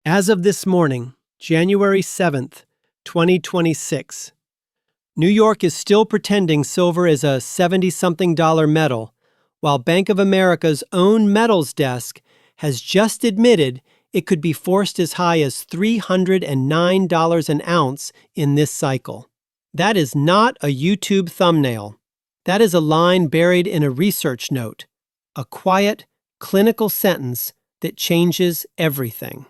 As of this morning, January 7th, 2026, New York is still pretending silver is a $70-something metal, while Bank of America's own metals desk has just admitted it could be forced as high as $309 an ounce in this cycle. That is not a YouTube thumbnail. That is a line buried in a research note, a quiet, clinical sentence that changes everything.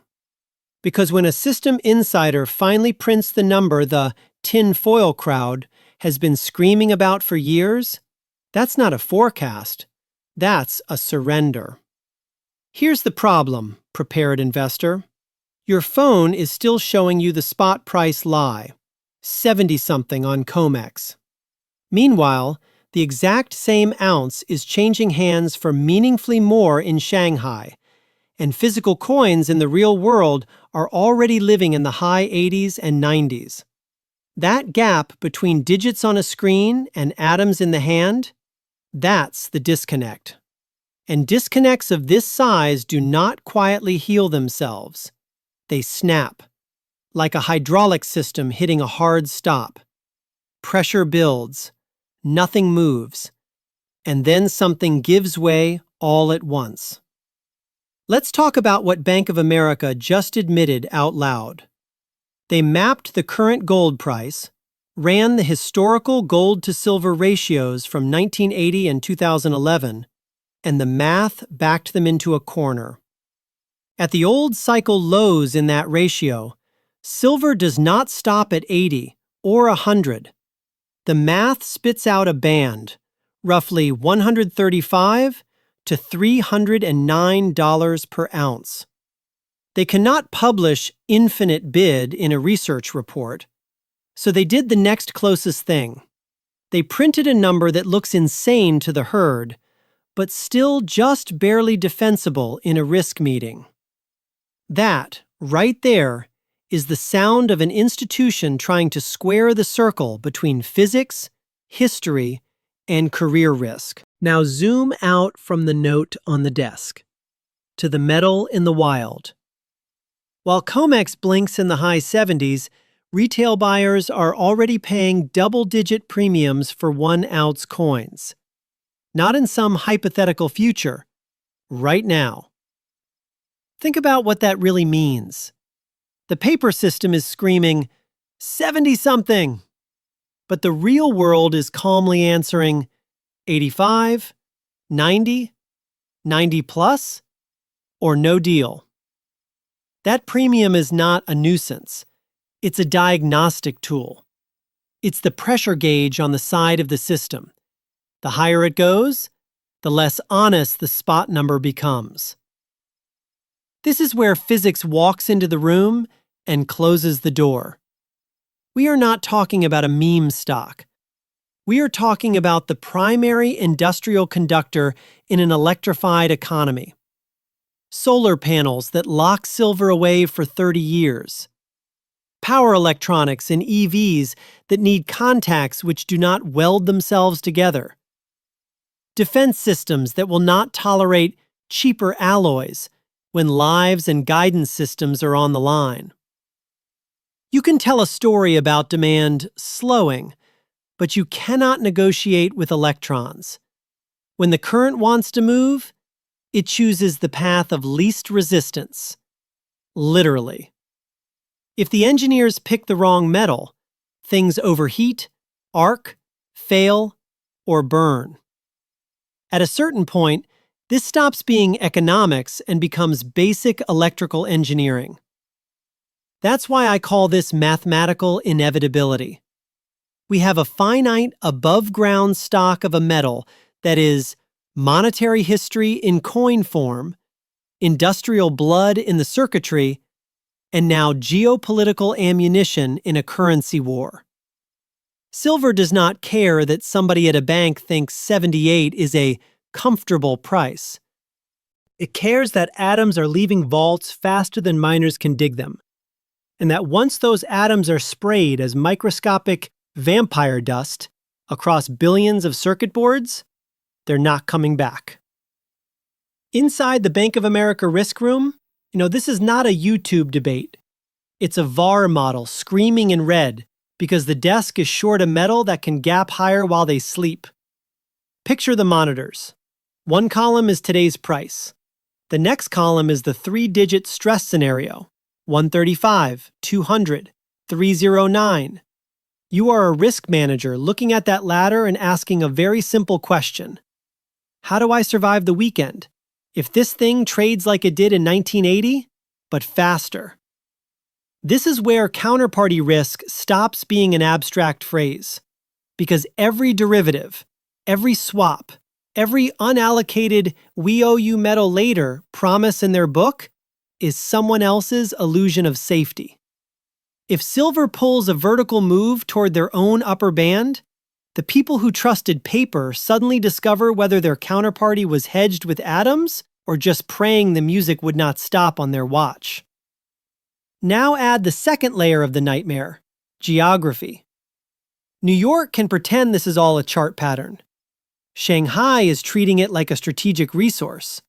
Because when a system insider finally prints the number the tinfoil crowd has been screaming about for years, that's not a forecast, that's a surrender. Here's the problem, prepared investor. Your phone is still showing you the spot price lie, 70-something on COMEX. Meanwhile, the exact same ounce is changing hands for meaningfully more in Shanghai, and physical coins in the real world are already living in the high 80s and 90s. That gap between digits on a screen and atoms in the hand, that's the disconnect. And disconnects of this size do not quietly heal themselves. They snap, like a hydraulic system hitting a hard stop. Pressure builds, nothing moves, and then something gives way all at once. Let's talk about what Bank of America just admitted out loud. They mapped the current gold price, ran the historical gold-to-silver ratios from 1980 and 2011, and the math backed them into a corner. At the old cycle lows in that ratio, silver does not stop at 80 or 100. The math spits out a band, roughly 135 to $309 per ounce. They cannot publish infinite bid in a research report, so they did the next closest thing. They printed a number that looks insane to the herd, but still just barely defensible in a risk meeting. That, right there, is the sound of an institution trying to square the circle between physics, history, and career risk. Now zoom out from the note on the desk to the metal in the wild. While COMEX blinks in the high 70s, retail buyers are already paying double-digit premiums for 1-ounce coins. Not in some hypothetical future, right now. Think about what that really means. The paper system is screaming, 70-something! But the real world is calmly answering, 85, 90, 90 plus, or no deal. That premium is not a nuisance. It's a diagnostic tool. It's the pressure gauge on the side of the system. The higher it goes, the less honest the spot number becomes. This is where physics walks into the room and closes the door. We are not talking about a meme stock. We are talking about the primary industrial conductor in an electrified economy. Solar panels that lock silver away for 30 years. Power electronics in EVs that need contacts which do not weld themselves together. Defense systems that will not tolerate cheaper alloys when lives and guidance systems are on the line. You can tell a story about demand slowing, but you cannot negotiate with electrons. When the current wants to move, it chooses the path of least resistance. Literally. If the engineers pick the wrong metal, things overheat, arc, fail, or burn. At a certain point, this stops being economics and becomes basic electrical engineering. That's why I call this mathematical inevitability. We have a finite above-ground stock of a metal that is monetary history in coin form, industrial blood in the circuitry, and now geopolitical ammunition in a currency war. Silver does not care that somebody at a bank thinks 78 is a comfortable price. It cares that atoms are leaving vaults faster than miners can dig them, and that once those atoms are sprayed as microscopic vampire dust across billions of circuit boards, they're not coming back. Inside the Bank of America risk room, This is not a YouTube debate. It's a VAR model screaming in red because the desk is short a metal that can gap higher while they sleep. Picture the monitors. One column is today's price. The next column is the 3-digit stress scenario: 135, 200, 309. You are a risk manager looking at that ladder and asking a very simple question. How do I survive the weekend if this thing trades like it did in 1980, but faster? This is where counterparty risk stops being an abstract phrase, because every derivative, every swap, every unallocated "we owe you metal later" promise in their book is someone else's illusion of safety. If silver pulls a vertical move toward their own upper band, the people who trusted paper suddenly discover whether their counterparty was hedged with atoms or just praying the music would not stop on their watch. Now add the second layer of the nightmare: geography. New York can pretend this is all a chart pattern. Shanghai is treating it like a strategic resource.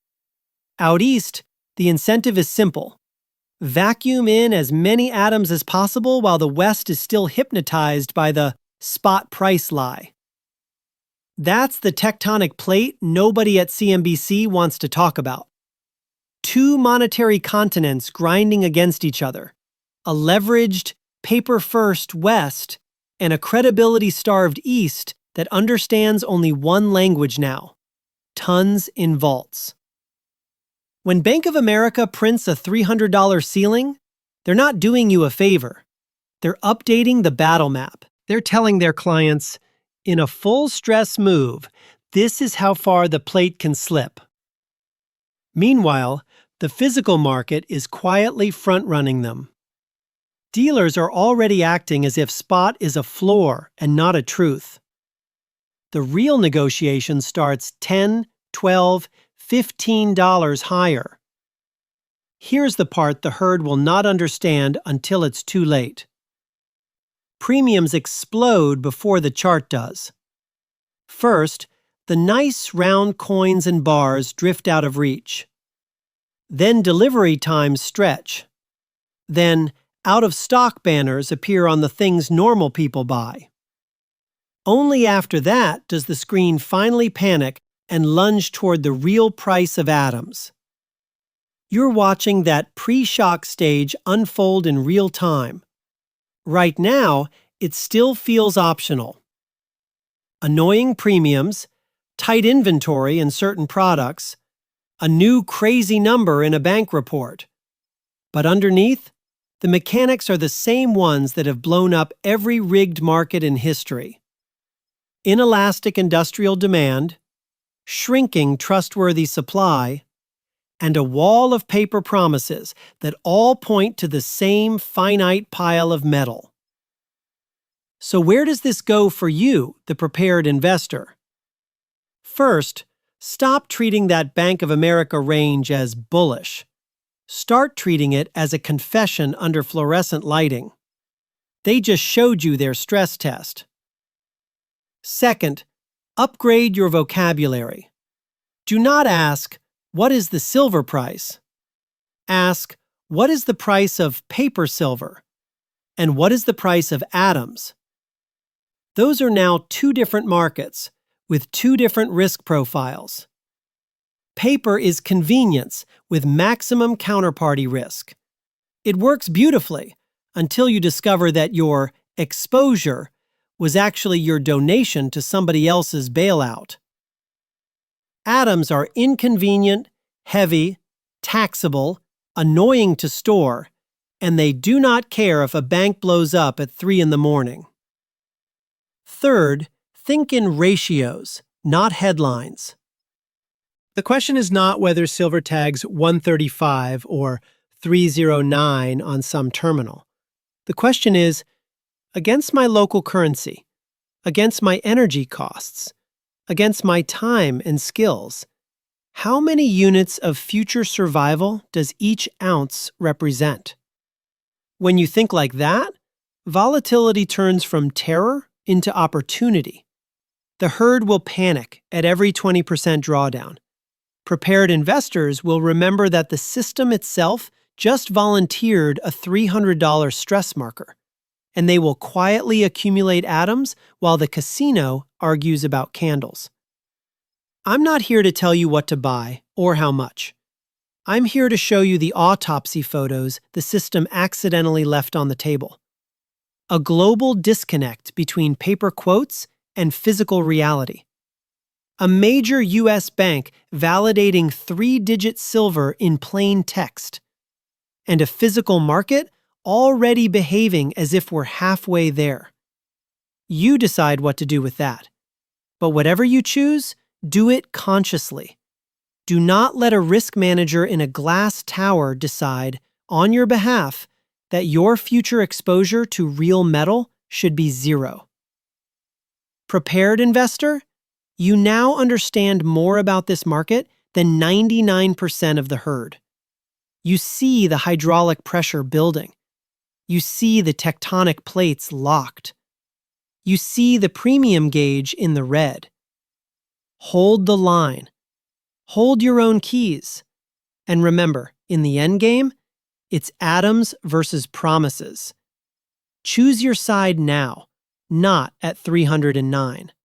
Out east, the incentive is simple: vacuum in as many atoms as possible while the West is still hypnotized by the spot price lie. That's the tectonic plate nobody at CNBC wants to talk about. Two monetary continents grinding against each other, a leveraged, paper-first West and a credibility-starved East that understands only one language now: tons in vaults. When Bank of America prints a $300 ceiling, they're not doing you a favor. They're updating the battle map. They're telling their clients, in a full-stress move, this is how far the plate can slip. Meanwhile, the physical market is quietly front-running them. Dealers are already acting as if spot is a floor and not a truth. The real negotiation starts $10, $12, $15 higher. Here's the part the herd will not understand until it's too late. Premiums explode before the chart does. First, the nice round coins and bars drift out of reach. Then delivery times stretch. Then out-of-stock banners appear on the things normal people buy. Only after that does the screen finally panic and lunge toward the real price of atoms. You're watching that pre-shock stage unfold in real time. Right now, it still feels optional. Annoying premiums, tight inventory in certain products, a new crazy number in a bank report. But underneath, the mechanics are the same ones that have blown up every rigged market in history. Inelastic industrial demand, shrinking trustworthy supply, and a wall of paper promises that all point to the same finite pile of metal. So where does this go for you, the prepared investor? First, stop treating that Bank of America range as bullish. Start treating it as a confession under fluorescent lighting. They just showed you their stress test. Second, upgrade your vocabulary. Do not ask, what is the silver price? Ask, what is the price of paper silver? And what is the price of atoms? Those are now two different markets with two different risk profiles. Paper is convenience with maximum counterparty risk. It works beautifully until you discover that your exposure was actually your donation to somebody else's bailout. Atoms are inconvenient, heavy, taxable, annoying to store, and they do not care if a bank blows up at 3 in the morning. Third, think in ratios, not headlines. The question is not whether silver tags 135 or 309 on some terminal. The question is, against my local currency, against my energy costs, against my time and skills, how many units of future survival does each ounce represent? When you think like that, volatility turns from terror into opportunity. The herd will panic at every 20% drawdown. Prepared investors will remember that the system itself just volunteered a $300 stress marker, and they will quietly accumulate atoms while the casino argues about candles. I'm not here to tell you what to buy or how much. I'm here to show you the autopsy photos the system accidentally left on the table. A global disconnect between paper quotes and physical reality. A major U.S. bank validating 3-digit silver in plain text. And a physical market already behaving as if we're halfway there. You decide what to do with that. But whatever you choose, do it consciously. Do not let a risk manager in a glass tower decide, on your behalf, that your future exposure to real metal should be zero. Prepared investor? You now understand more about this market than 99% of the herd. You see the hydraulic pressure building. You see the tectonic plates locked. You see the premium gauge in the red. Hold the line. Hold your own keys. And remember, in the end game, it's atoms versus promises. Choose your side now, not at 309.